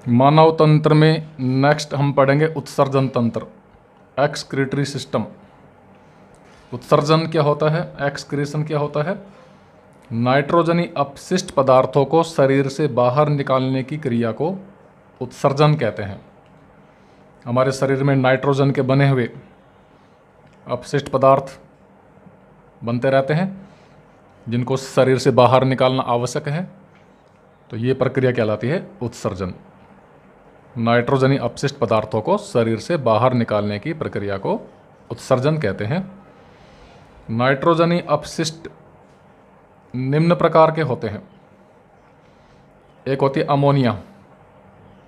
मानव तंत्र में नेक्स्ट हम पढ़ेंगे उत्सर्जन तंत्र, एक्सक्रीटरी सिस्टम। उत्सर्जन क्या होता है, एक्सक्रीशन क्या होता है? नाइट्रोजनी अपशिष्ट पदार्थों को शरीर से बाहर निकालने की क्रिया को उत्सर्जन कहते हैं। हमारे शरीर में नाइट्रोजन के बने हुए अपशिष्ट पदार्थ बनते रहते हैं जिनको शरीर से बाहर निकालना आवश्यक है, तो ये प्रक्रिया कहलाती है उत्सर्जन। नाइट्रोजनी अपशिष्ट पदार्थों को शरीर से बाहर निकालने की प्रक्रिया को उत्सर्जन कहते हैं। नाइट्रोजनी अपशिष्ट निम्न प्रकार के होते हैं। एक होती है अमोनिया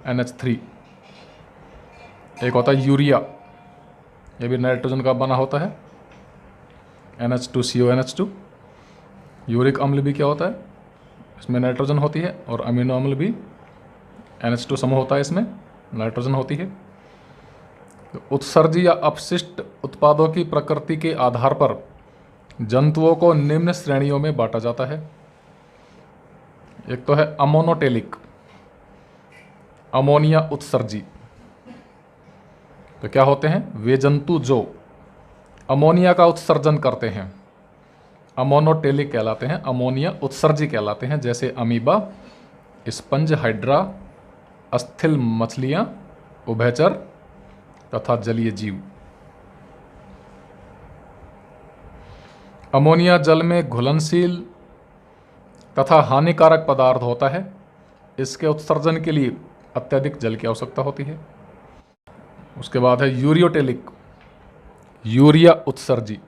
NH3, एक होता है यूरिया, ये भी नाइट्रोजन का बना होता है, NH2CONH2। यूरिक अम्ल भी क्या होता है, इसमें नाइट्रोजन होती है, और अमीनो अम्ल भी NH2 समूह होता है, इसमें नाइट्रोजन होती है। तो उत्सर्जी या अपशिष्ट उत्पादों की प्रकृति के आधार पर जंतुओं को निम्न श्रेणियों में बांटा जाता है। एक तो है अमोनोटेलिक, अमोनिया उत्सर्जी। तो क्या होते हैं? वे जंतु जो अमोनिया का उत्सर्जन करते हैं अमोनोटेलिक कहलाते हैं, अमोनिया उत्सर्जी कहलाते हैं। जैसे अमीबा, स्पंज, हाइड्रा, अस्थिल मछलियां, उभयचर तथा जलीय जीव। अमोनिया जल में घुलनशील तथा हानिकारक पदार्थ होता है। इसके उत्सर्जन के लिए अत्यधिक जल की आवश्यकता होती है। उसके बाद है यूरियोटेलिक, यूरिया उत्सर्जी।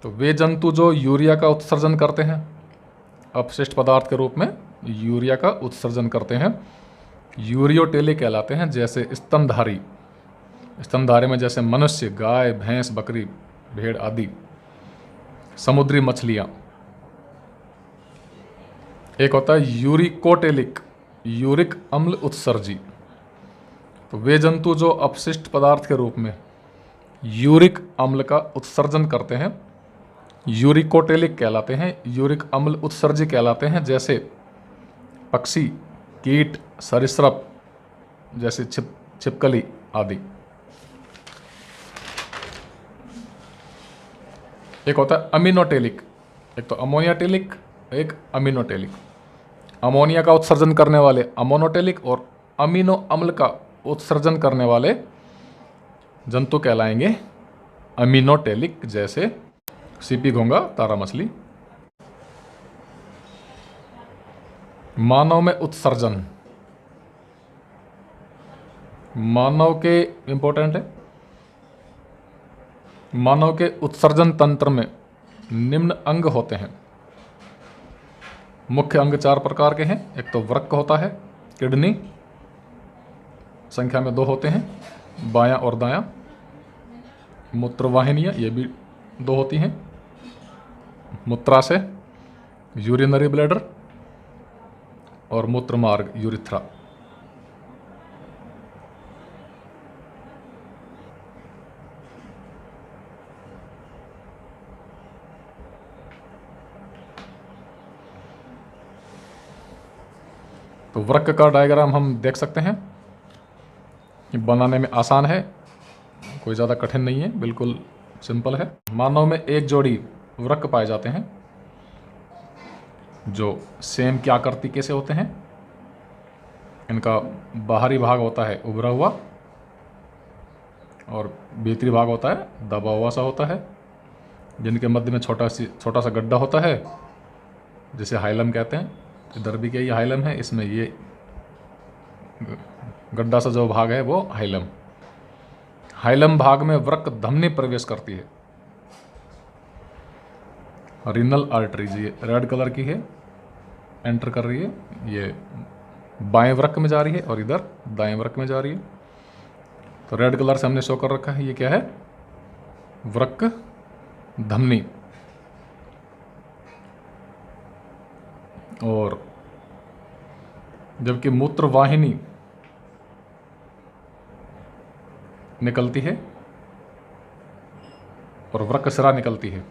तो वे जंतु जो यूरिया का उत्सर्जन करते हैं, अपशिष्ट पदार्थ के रूप में यूरिया का उत्सर्जन करते हैं, यूरियोटेलिक कहलाते हैं। जैसे स्तनधारी, स्तनधारी में जैसे मनुष्य, गाय, भैंस, बकरी, भेड़ आदि। समुद्री मछलियां। एक होता है यूरिकोटेलिक, यूरिक अम्ल उत्सर्जी। तो वे जंतु जो अपशिष्ट पदार्थ के रूप में यूरिक अम्ल का उत्सर्जन करते हैं यूरिकोटेलिक कहलाते हैं, यूरिक अम्ल उत्सर्जी कहलाते हैं। जैसे पक्षी, कीट, सरीसृप जैसे छिपकली आदि। एक होता है अमीनोटेलिक, एक तो अमोनियाटेलिक, एक अमीनोटेलिक। अमोनिया का उत्सर्जन करने वाले अमोनोटेलिक और अमीनो अम्ल का उत्सर्जन करने वाले जंतु कहलाएंगे अमीनोटेलिक। जैसे सीपी, घोंगा, तारा मछली। मानव में उत्सर्जन, मानव के इंपॉर्टेंट है, मानव के उत्सर्जन तंत्र में निम्न अंग होते हैं। मुख्य अंग 4 प्रकार के हैं। एक तो वृक्क होता है, किडनी, संख्या में 2 होते हैं, बायां और दायां। मूत्रवाहिनियां, ये भी 2 होती हैं, मूत्राशय, यूरिनरी ब्लैडर, और मूत्रमार्ग, यूरिथ्रा। तो वृक्क का डायग्राम हम देख सकते हैं, ये बनाने में आसान है, कोई ज़्यादा कठिन नहीं है, बिल्कुल सिंपल है। मानव में एक जोड़ी वृक्क पाए जाते हैं जो सेम की आकृति के से होते हैं। इनका बाहरी भाग होता है उभरा हुआ और भीतरी भाग होता है दबा हुआ सा होता है, जिनके मध्य में छोटा सा गड्ढा होता है जिसे हाइलम कहते हैं। इधर भी क्या ये हाइलम है, इसमें ये गड्ढा सा जो भाग है वो हाइलम। हाइलम भाग में वृक्क धमनी प्रवेश करती है। रीनल आर्टरीज ये रेड कलर की है, एंटर कर रही है, ये बाएं वृक्क में जा रही है और इधर दाएं वृक्क में जा रही है। तो रेड कलर से हमने शो कर रखा है, ये क्या है? वृक्क धमनी। और जबकि मूत्रवाहिनी निकलती है और वृक्कशिरा निकलती है।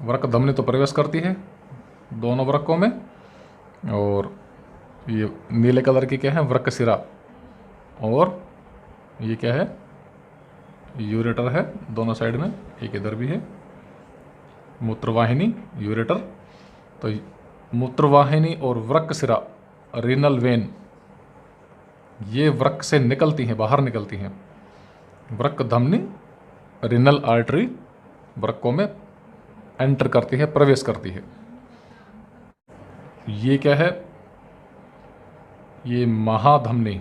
वृक्क धमनी तो प्रवेश करती है दोनों वृक्कों में, और ये नीले कलर की क्या है, वृक्कशिरा, और ये क्या है, यूरेटर है दोनों साइड में, एक इधर भी है, मूत्रवाहिनी, यूरेटर। तो मूत्रवाहिनी और वृक्कशिरा, रीनल वेन, ये वृक्क से निकलती हैं, बाहर निकलती हैं। वृक्क धमनी, रीनल आर्टरी वृक्कों में एंटर करती है, प्रवेश करती है। ये क्या है, ये महाधमनी,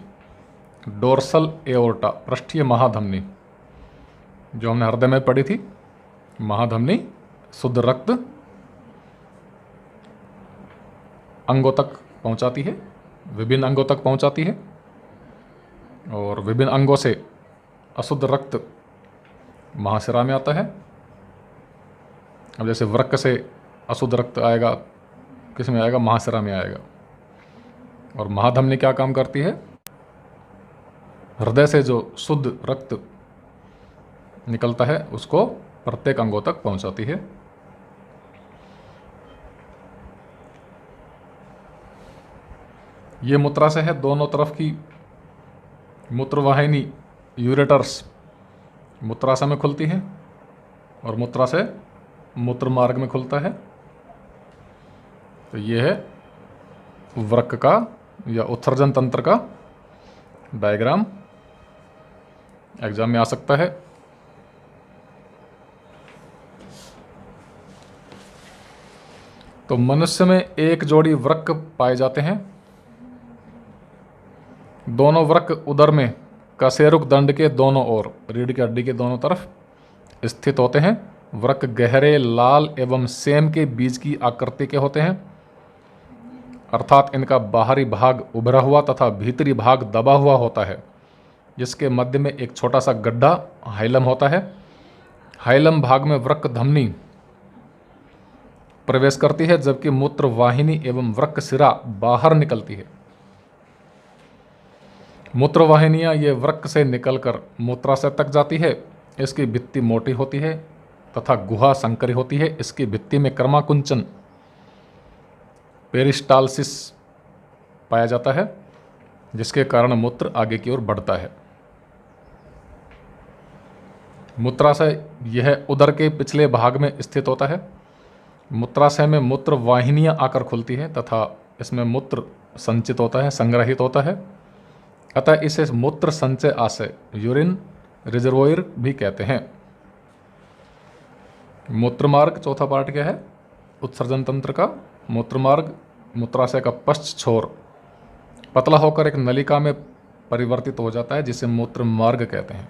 डोर्सल एओर्टा, पृष्ठीय महाधमनी, जो हमने हृदय में पढ़ी थी। महाधमनी शुद्ध रक्त अंगों तक पहुंचाती है, विभिन्न अंगों तक पहुंचाती है, और विभिन्न अंगों से अशुद्ध रक्त महाशिरा में आता है। अब जैसे वृक्क से अशुद्ध रक्त आएगा, किस में आएगा, महाशिरा में आएगा। और महाधमनी क्या काम करती है, हृदय से जो शुद्ध रक्त निकलता है उसको प्रत्येक अंगों तक पहुंचाती है। ये मूत्राशय है, दोनों तरफ की मूत्रवाहिनी, यूरेटर्स मूत्राशय में खुलती है, और मूत्राशय मूत्र मार्ग में खुलता है। तो ये है वृक्क का या उत्सर्जन तंत्र का डायग्राम, एग्जाम में आ सकता है। तो मनुष्य में एक जोड़ी वृक्क पाए जाते हैं। दोनों वृक्क उदर में कशेरुक दंड के दोनों ओर, रीढ़ की हड्डी के दोनों तरफ स्थित होते हैं। वृक्क गहरे लाल एवं सेम के बीज की आकृति के होते हैं, अर्थात इनका बाहरी भाग उभरा हुआ तथा भीतरी भाग दबा हुआ होता है, जिसके मध्य में एक छोटा सा गड्ढा हाइलम होता है। हाइलम भाग में वृक्क धमनी प्रवेश करती है, जबकि मूत्र वाहिनी एवं वृक्कशिरा बाहर निकलती है। मूत्रवाहिनियां ये वृक्क से निकलकर मूत्राशय तक जाती है। इसकी भित्ति मोटी होती है तथा गुहा संकरी होती है। इसकी भित्ति में क्रमाकुंचन, पेरिस्टालसिस पाया जाता है, जिसके कारण मूत्र आगे की ओर बढ़ता है। मूत्राशय यह उदर के पिछले भाग में स्थित होता है। मूत्राशय में मूत्र वाहिनियां आकर खुलती है तथा इसमें मूत्र संचित होता है, संग्रहित होता है। अतः इसे मूत्र संचय आशय, यूरिन रिजर्वोयर भी कहते हैं। मूत्रमार्ग, चौथा पार्ट क्या है, उत्सर्जन तंत्र का। मूत्रमार्ग मूत्राशय का पश्च छोर पतला होकर एक नलिका में परिवर्तित हो जाता है, जिसे मूत्र मार्ग कहते हैं।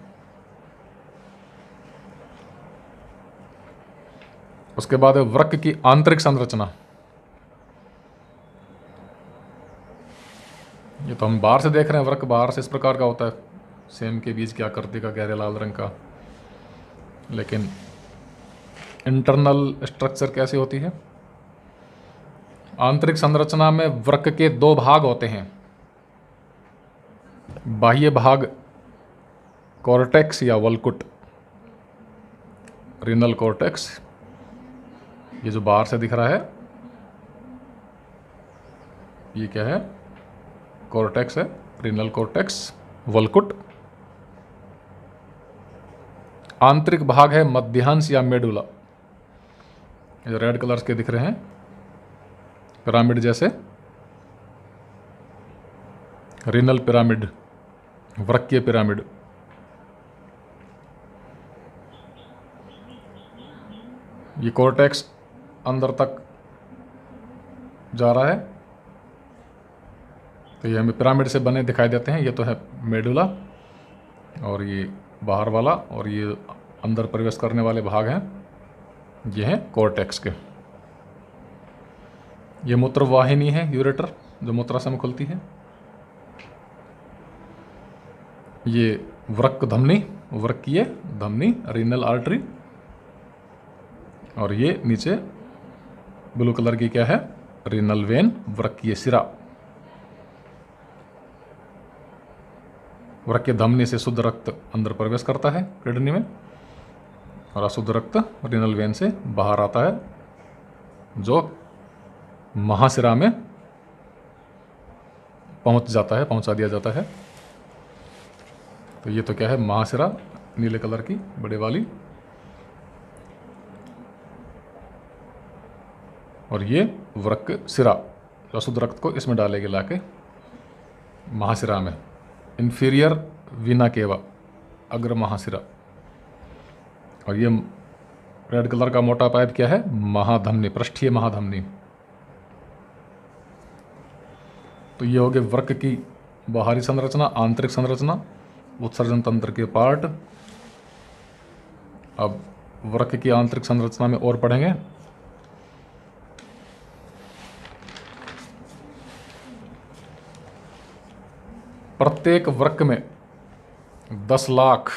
उसके बाद वृक्क की आंतरिक संरचना। ये तो हम बाहर से देख रहे हैं, वृक्क बाहर से इस प्रकार का होता है, सेम के बीज की आकृति का, गहरे लाल रंग का। लेकिन इंटरनल स्ट्रक्चर कैसी होती है? आंतरिक संरचना में वृक्क के दो भाग होते हैं। बाह्य भाग कॉर्टेक्स या वल्कुट, रीनल कॉर्टेक्स, ये जो बाहर से दिख रहा है ये क्या है, कॉर्टेक्स है, रीनल कॉर्टेक्स, वल्कुट। आंतरिक भाग है मध्यांश या मेडुला, जो रेड कलर्स के दिख रहे हैं, पिरामिड जैसे, रीनल पिरामिड, वृक्कीय पिरामिड। ये कॉर्टेक्स अंदर तक जा रहा है, तो ये हमें पिरामिड से बने दिखाई देते हैं। ये तो है मेडुला, और ये बाहर वाला, और ये अंदर प्रवेश करने वाले भाग हैं, ये हैं कॉर्टेक्स के। ये मूत्रवाहिनी है, यूरेटर, जो मूत्राशय में खुलती है। ये वृक्क धमनी, वृक्कीय धमनी, रीनल आर्टरी, और ये नीचे ब्लू कलर की क्या है, रीनल वेन, वृक्कीय शिरा। वृक्कीय धमनी से शुद्ध रक्त अंदर प्रवेश करता है किडनी में, और अशुद्ध रक्त रीनल वेन से बाहर आता है, जो महाशिरा में पहुंचा दिया जाता है। तो ये तो क्या है, महाशिरा नीले कलर की बड़े वाली, और ये वृक्क सिरा अशुद्ध रक्त को इसमें डालेगी लाके महाशिरा में। इन्फीरियर वीना केवा अग्र महाशिरा, और ये रेड कलर का मोटा पाइप क्या है, महाधमनी, पृष्ठीय महाधमनी। तो ये हो गए वृक्क की बाहरी संरचना, आंतरिक संरचना, उत्सर्जन तंत्र के पार्ट। अब वृक्क की आंतरिक संरचना में और पढ़ेंगे। प्रत्येक वृक्क में 10 लाख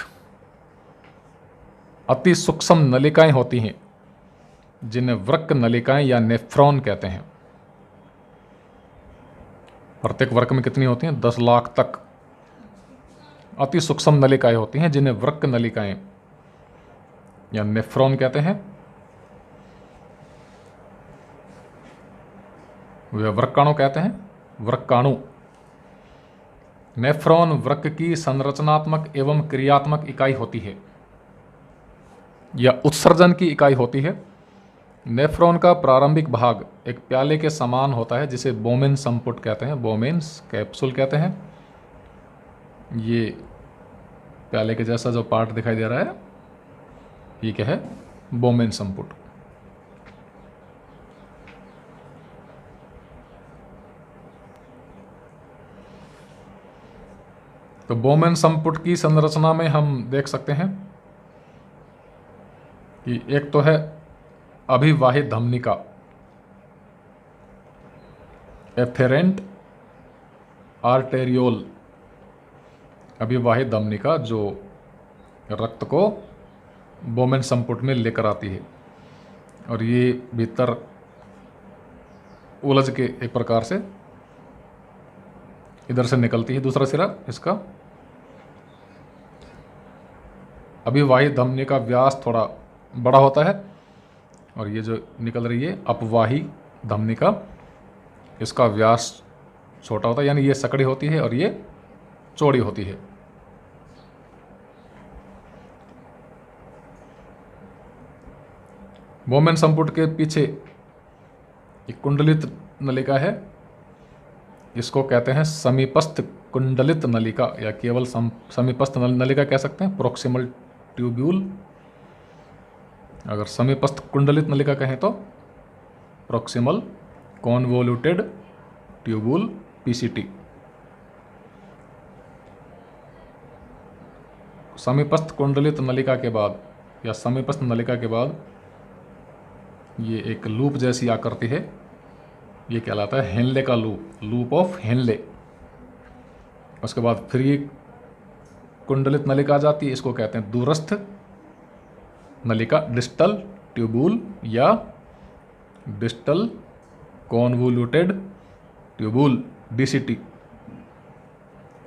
अति सूक्ष्म नलिकाएं होती हैं, जिन्हें वृक्क नलिकाएं या नेफ्रॉन कहते हैं। प्रत्येक वृक्क में कितनी होती हैं, 10 लाख तक अति सूक्ष्म नलिकाएं होती हैं, जिन्हें वृक्क नलिकाएं या नेफ्रॉन कहते हैं। वे वृक्काणु कहते हैं, वृक्काणु। नेफ्रॉन वृक्क की संरचनात्मक एवं क्रियात्मक इकाई होती है या उत्सर्जन की इकाई होती है। नेफ्रॉन का प्रारंभिक भाग एक प्याले के समान होता है, जिसे बोमेन संपुट कहते हैं, बोमेन्स कैप्सूल कहते हैं। ये प्याले के जैसा जो पार्ट दिखाई दे रहा है, ये क्या है, बोमेन संपुट। तो बोमेन संपुट की संरचना में हम देख सकते हैं कि एक तो है अभिवाहित धमनिका, एफेरेंट आर्टेरियोल, अभिवाहित धमनिका जो रक्त को बोमेन संपुट में लेकर आती है, और ये भीतर उलझ के एक प्रकार से इधर से निकलती है। दूसरा सिरा इसका अभिवाहित धमनी का व्यास थोड़ा बड़ा होता है, और ये जो निकल रही है अपवाही धमनी का, इसका व्यास छोटा होता है, यानी ये सकड़ी होती है और ये चौड़ी होती है। बोमेन संपुट के पीछे एक कुंडलित नलिका है, इसको कहते हैं समीपस्थ कुंडलित नलिका, या केवल समीपस्थ नलिका कह सकते हैं, प्रोक्सिमल ट्यूब्यूल। अगर समीपस्थ कुंडलित नलिका कहें तो प्रोक्सिमल कॉन्वोल्यूटेड ट्यूबुल, पीसीटी। समीपस्थ कुंडलित नलिका के बाद या समीपस्थ नलिका के बाद ये एक लूप जैसी आकृति है, ये कहलाता है हेनले का लूप, लूप ऑफ हेनले। उसके बाद फिर ये कुंडलित नलिका आ जाती है, इसको कहते हैं दूरस्थ नलिका, डिस्टल ट्यूबुल या distal convoluted tubule, DCT.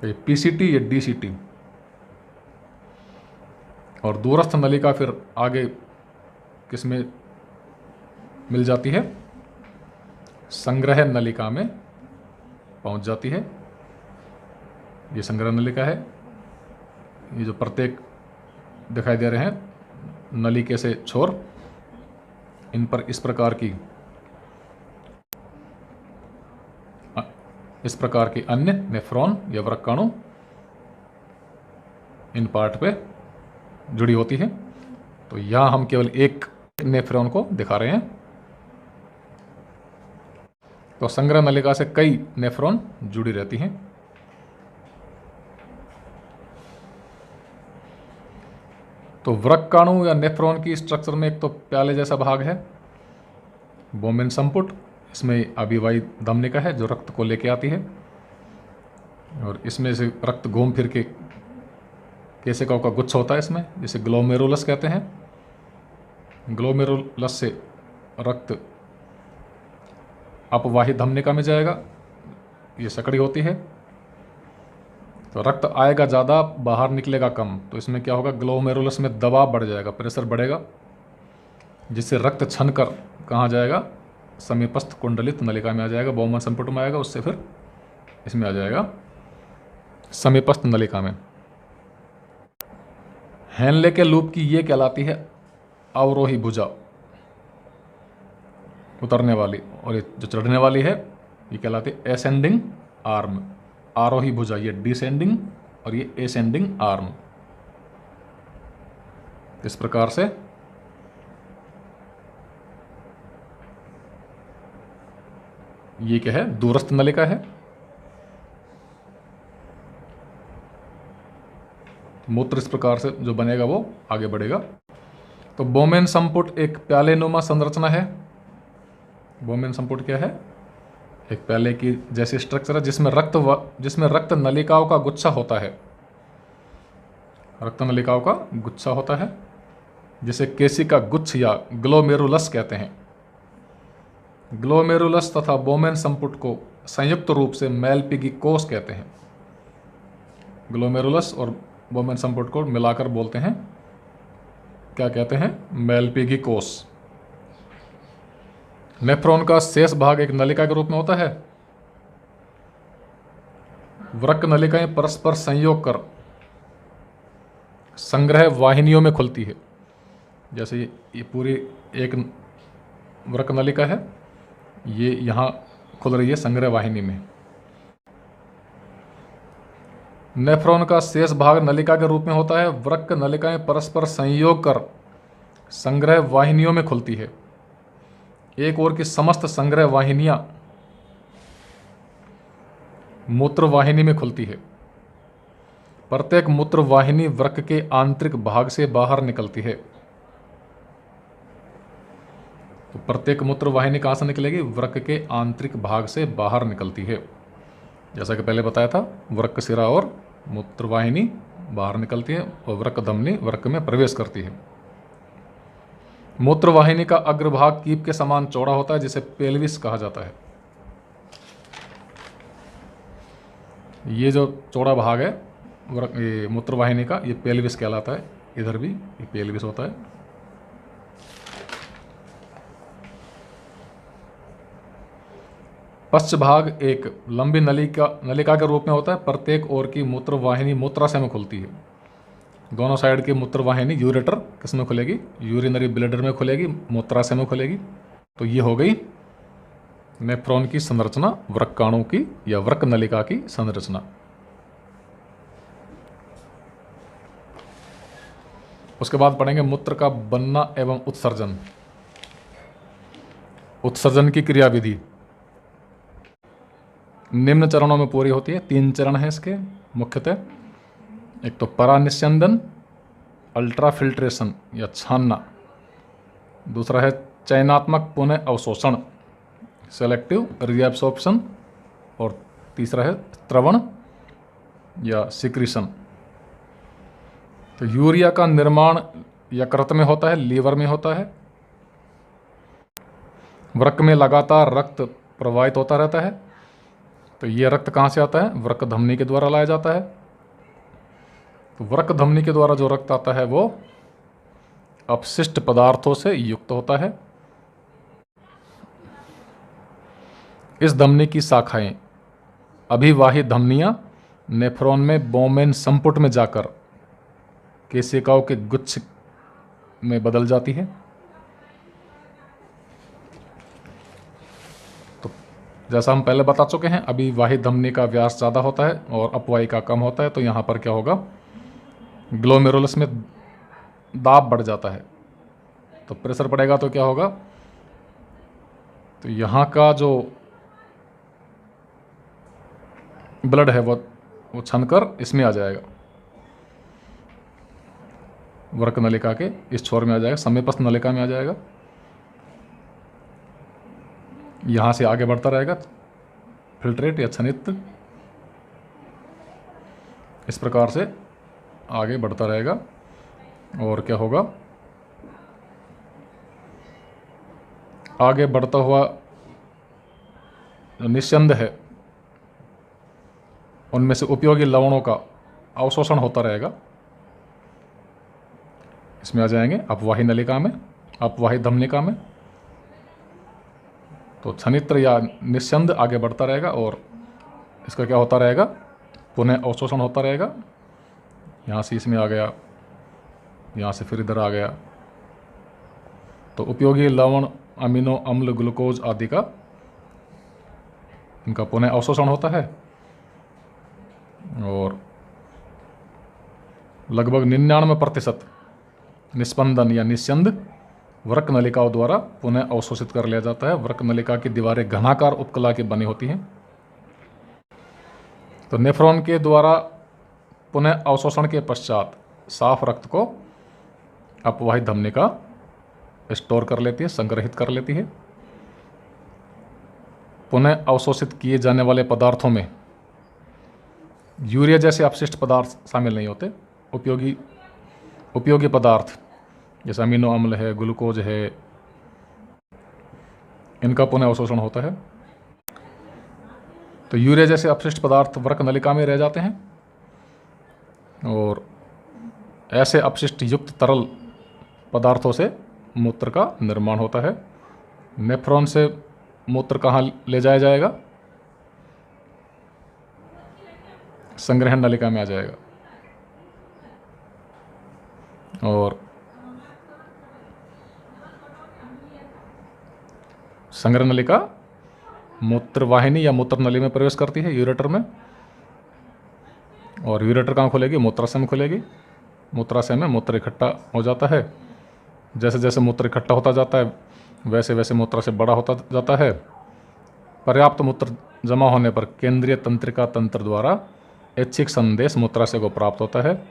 PCT या डीसीटी। और दूरस्थ नलिका फिर आगे किसमें मिल जाती है, संग्रह नलिका में पहुंच जाती है। ये संग्रह नलिका है, ये जो प्रत्येक दिखाई दे रहे हैं नलिके से छोर, इन पर इस प्रकार की अन्य नेफ्रॉन या वृक्काणु इन पार्ट पे जुड़ी होती है। तो यहां हम केवल एक नेफ्रॉन को दिखा रहे हैं। तो संग्रह नलिका से कई नेफ्रॉन जुड़ी रहती हैं। तो वृक्काणु या नेफ्रॉन की स्ट्रक्चर में एक तो प्याले जैसा भाग है, बोमेन संपुट, इसमें अभिवाहित धमनिका है जो रक्त को लेके आती है, और इसमें से रक्त घूम फिर के केशिकाओं का गुच्छ होता है इसमें, जिसे ग्लोमेरुलस कहते हैं। ग्लोमेरुलस से रक्त अपवाहित धमनिका में जाएगा, ये सकड़ी होती है। तो रक्त आएगा ज़्यादा, बाहर निकलेगा कम, तो इसमें क्या होगा, ग्लोमेरुलस में दबाव बढ़ जाएगा, प्रेशर बढ़ेगा, जिससे रक्त छन कर कहाँ जाएगा, समीपस्थ कुंडलित नलिका में आ जाएगा, बोमेन संपुट में आएगा, उससे फिर इसमें आ जाएगा समीपस्थ नलिका में। हेनले के लूप की ये कहलाती है अवरोही भुजा, उतरने वाली, और ये जो चढ़ने वाली है ये कहलाती है एसेंडिंग आर्म। आरोही भुजा ये डिसेंडिंग और ये एसेंडिंग आर्म। इस प्रकार से ये क्या है, दूरस्थ नलिका है। मूत्र इस प्रकार से जो बनेगा वो आगे बढ़ेगा। तो बोमेन संपुट एक प्यालेनुमा संरचना है। बोमेन संपुट क्या है, एक प्याले की जैसी स्ट्रक्चर है जिसमें रक्त नलिकाओं का गुच्छा होता है। रक्त नलिकाओं का गुच्छा होता है जिसे केशिका गुच्छ या ग्लोमेरुलस कहते हैं। ग्लोमेरुलस तथा बोमेन संपुट को संयुक्त रूप से मैलपीगी कोष कहते हैं। ग्लोमेरुलस और बोमेन संपुट को मिलाकर बोलते हैं, क्या कहते हैं, मैलपीगी कोष। नेफ्रॉन का शेष भाग एक नलिका के रूप में होता है। वृक्क नलिकाएं परस्पर संयोग कर संग्रह वाहिनियों में खुलती है। जैसे ये पूरी एक वृक्क नलिका है, ये यहाँ खुल रही है संग्रह वाहिनी में। नेफ्रॉन का शेष भाग नलिका के रूप में होता है। वृक्क नलिकाएं परस्पर संयोग कर संग्रह वाहिनियों में खुलती है। एक ओर की समस्त संग्रह वाहिनियां मूत्र वाहिनी में खुलती है। प्रत्येक मूत्र वाहिनी वृक्क के आंतरिक भाग से बाहर निकलती है। तो प्रत्येक मूत्र वाहिनी कहाँ से निकलेगी, वृक्क के आंतरिक भाग से बाहर निकलती है। जैसा कि पहले बताया था, वृक्क शिरा और मूत्र वाहिनी बाहर निकलती है और वृक्क धमनी वृक्क में प्रवेश करती है। मूत्र वाहिनी का अग्रभाग कीप के समान चौड़ा होता है जिसे पेल्विस कहा जाता है। ये जो चौड़ा भाग है ये मूत्र वाहिनी का, ये पेल्विस कहलाता है। इधर भी ये पेल्विस होता है। पश्च भाग एक लंबी नलिका के रूप में होता है। प्रत्येक ओर की मूत्र वाहिनी मूत्राशय में खुलती है। दोनों साइड की मूत्र वाहिनी यूरेटर किस में खुलेगी, यूरिनरी ब्लैडर में खुलेगी, मूत्राशय में खुलेगी। तो ये हो गई नेफ्रॉन की संरचना, वृक्काणु की या वृक्क नलिका की संरचना। उसके बाद पढ़ेंगे मूत्र का बनना एवं उत्सर्जन। उत्सर्जन की क्रियाविधि निम्न चरणों में पूरी होती है। 3 चरण हैं इसके मुख्यतः। एक तो परानिस्यंदन, अल्ट्राफिल्ट्रेशन या छानना। दूसरा है चयनात्मक पुनः अवशोषण, सेलेक्टिव रीएब्सॉर्प्शन। और तीसरा है स्त्रवण या सिक्रीशन। तो यूरिया का निर्माण यकृत में होता है, लीवर में होता है। वृक्क में लगातार रक्त प्रवाहित होता रहता है। तो ये रक्त कहाँ से आता है, वृक्क धमनी के द्वारा लाया जाता है। तो वृक्क धमनी के द्वारा जो रक्त आता है वो अपशिष्ट पदार्थों से युक्त होता है। इस धमनी की शाखाएं अभिवाही धमनियां नेफ्रॉन में बोमेन संपुट में जाकर केशिकाओं के गुच्छ में बदल जाती है। तो जैसा हम पहले बता चुके हैं, अभिवाही धमनी का व्यास ज़्यादा होता है और अपवाही का कम होता है। तो यहाँ पर क्या होगा, ग्लोमेरुलस में दाब बढ़ जाता है। तो प्रेशर पड़ेगा तो क्या होगा, तो यहाँ का जो ब्लड है वो छनकर इसमें आ जाएगा, वृक्क नलिका के इस छोर में आ जाएगा, समीपस्थ नलिका में आ जाएगा। यहाँ से आगे बढ़ता रहेगा फिल्ट्रेट या छनित, इस प्रकार से आगे बढ़ता रहेगा। और क्या होगा, आगे बढ़ता हुआ जो निस्यंद है उनमें से उपयोगी लवणों का अवशोषण होता रहेगा। इसमें आ जाएंगे अपवाही नलिका में, अपवाही धमनिका में। तो छनित्र या निस्यंद आगे बढ़ता रहेगा और इसका क्या होता रहेगा, पुनः अवशोषण होता रहेगा। यहाँ से इसमें आ गया, यहाँ से फिर इधर आ गया, तो उपयोगी लवण, अमीनो अम्ल, ग्लूकोज आदि का इनका पुनः अवशोषण होता है। और लगभग 99% निस्पंदन या निस्यंद वृक्क नलिकाओं द्वारा पुनः अवशोषित कर लिया जाता है। वृक्क नलिका की दीवारें घनाकार उपकला की बनी होती हैं। तो नेफ्रॉन के द्वारा पुनः अवशोषण के पश्चात साफ रक्त को अपवाहित धमनिका स्टोर कर लेती है, संग्रहित कर लेती है। पुनः अवशोषित किए जाने वाले पदार्थों में यूरिया जैसे अपशिष्ट पदार्थ शामिल नहीं होते। उपयोगी पदार्थ जैसे अमीनो अम्ल है, ग्लूकोज है, इनका पुनः अवशोषण होता है। तो यूरिया जैसे अपशिष्ट पदार्थ वृक्क नलिका में रह जाते हैं और ऐसे अपशिष्ट युक्त तरल पदार्थों से मूत्र का निर्माण होता है। नेफ्रॉन से मूत्र कहाँ ले जाया जाएगा, संग्रहण नलिका में आ जाएगा। और संग्रहण नलिका मूत्रवाहिनी या मूत्र नली में प्रवेश करती है, यूरेटर में। और यूरेटर कहाँ खुलेगी, मूत्राशय में खुलेगी। मूत्राशय में मूत्र इकट्ठा हो जाता है। जैसे जैसे मूत्र इकट्ठा होता जाता है वैसे वैसे मूत्राशय बड़ा होता जाता है। पर्याप्त मूत्र जमा होने पर केंद्रीय तंत्रिका तंत्र द्वारा ऐच्छिक संदेश मूत्राशय को प्राप्त होता है।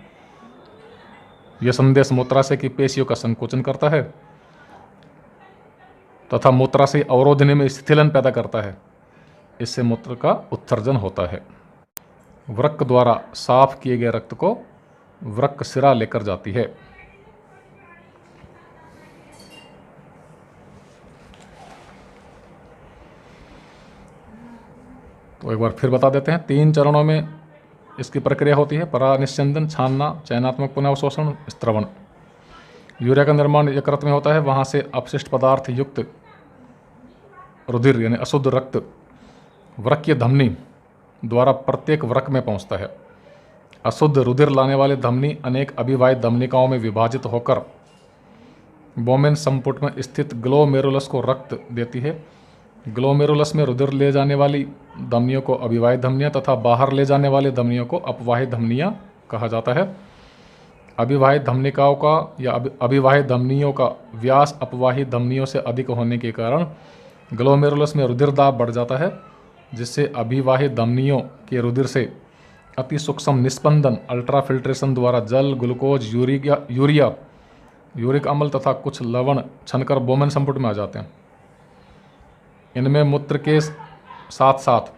यह संदेश मूत्राशय की पेशियों का संकोचन करता है तथा मूत्राशय अवरोधनी में स्थिलन पैदा करता है। इससे मूत्र का उत्सर्जन होता है। वृक्क द्वारा साफ किए गए रक्त को वृक्क सिरा लेकर जाती है। तो एक बार फिर बता देते हैं, 3 चरणों में इसकी प्रक्रिया होती है। परानिस्यंदन, छानना, चयनात्मक पुनः अवशोषण, स्त्रवण। यूरिया का निर्माण यकृत में होता है। वहाँ से अपशिष्ट पदार्थ युक्त रुधिर यानी अशुद्ध रक्त वृक्कीय धमनी द्वारा प्रत्येक वृक्क में पहुँचता है। अशुद्ध रुधिर लाने वाले धमनी अनेक अभिवाहित धमनिकाओं में विभाजित होकर बोमेन संपुट में स्थित ग्लोमेरुलस को रक्त देती है। ग्लोमेरुलस में रुधिर ले जाने वाली धमनियों को अभिवाहित धमनियाँ तथा बाहर ले जाने वाले धमनियों को अपवाहित धमनियाँ कहा जाता है। अभिवाहित धमनिकाओं का या अभिवाहित धमनियों का व्यास अपवाहित धमनियों से अधिक होने के कारण ग्लोमेरुलस में रुधिर दाब बढ़ जाता है, जिससे अभिवाहित धमनियों के रुधिर से अति सूक्ष्म निस्पंदन अल्ट्राफिल्ट्रेशन द्वारा जल, ग्लूकोज, यूरिक अम्ल तथा कुछ लवण छनकर बोमेन संपुट में आ जाते हैं। इनमें मूत्र के साथ साथ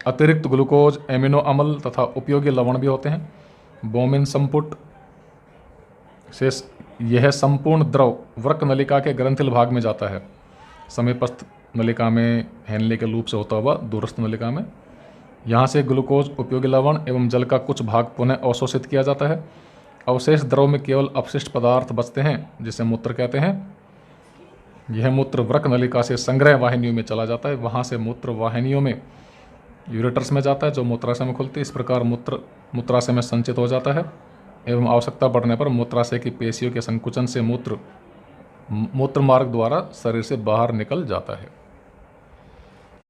अतिरिक्त ग्लूकोज, एमिनो अम्ल तथा उपयोगी लवण भी होते हैं। बोमेन संपुट से यह संपूर्ण द्रव वृक्क नलिका के ग्रंथिल भाग में जाता है। समीपस्थ नलिका में हेनले के लूप से होता हुआ दूरस्थ नलिका में। यहाँ से ग्लूकोज, उपयोगी लवण एवं जल का कुछ भाग पुनः अवशोषित किया जाता है। अवशेष द्रव में केवल अपशिष्ट पदार्थ बचते हैं, जिसे मूत्र कहते हैं। यह मूत्र वृक्क नलिका से संग्रह वाहिनियों में चला जाता है। वहाँ से मूत्र वाहिनियों में यूरेटर्स में जाता है, जो मूत्राशय में खुलती है। इस प्रकार मूत्राशय में संचित हो जाता है एवं आवश्यकता पड़ने पर मूत्राशय की पेशियों के संकुचन से मूत्र मार्ग द्वारा शरीर से बाहर निकल जाता है।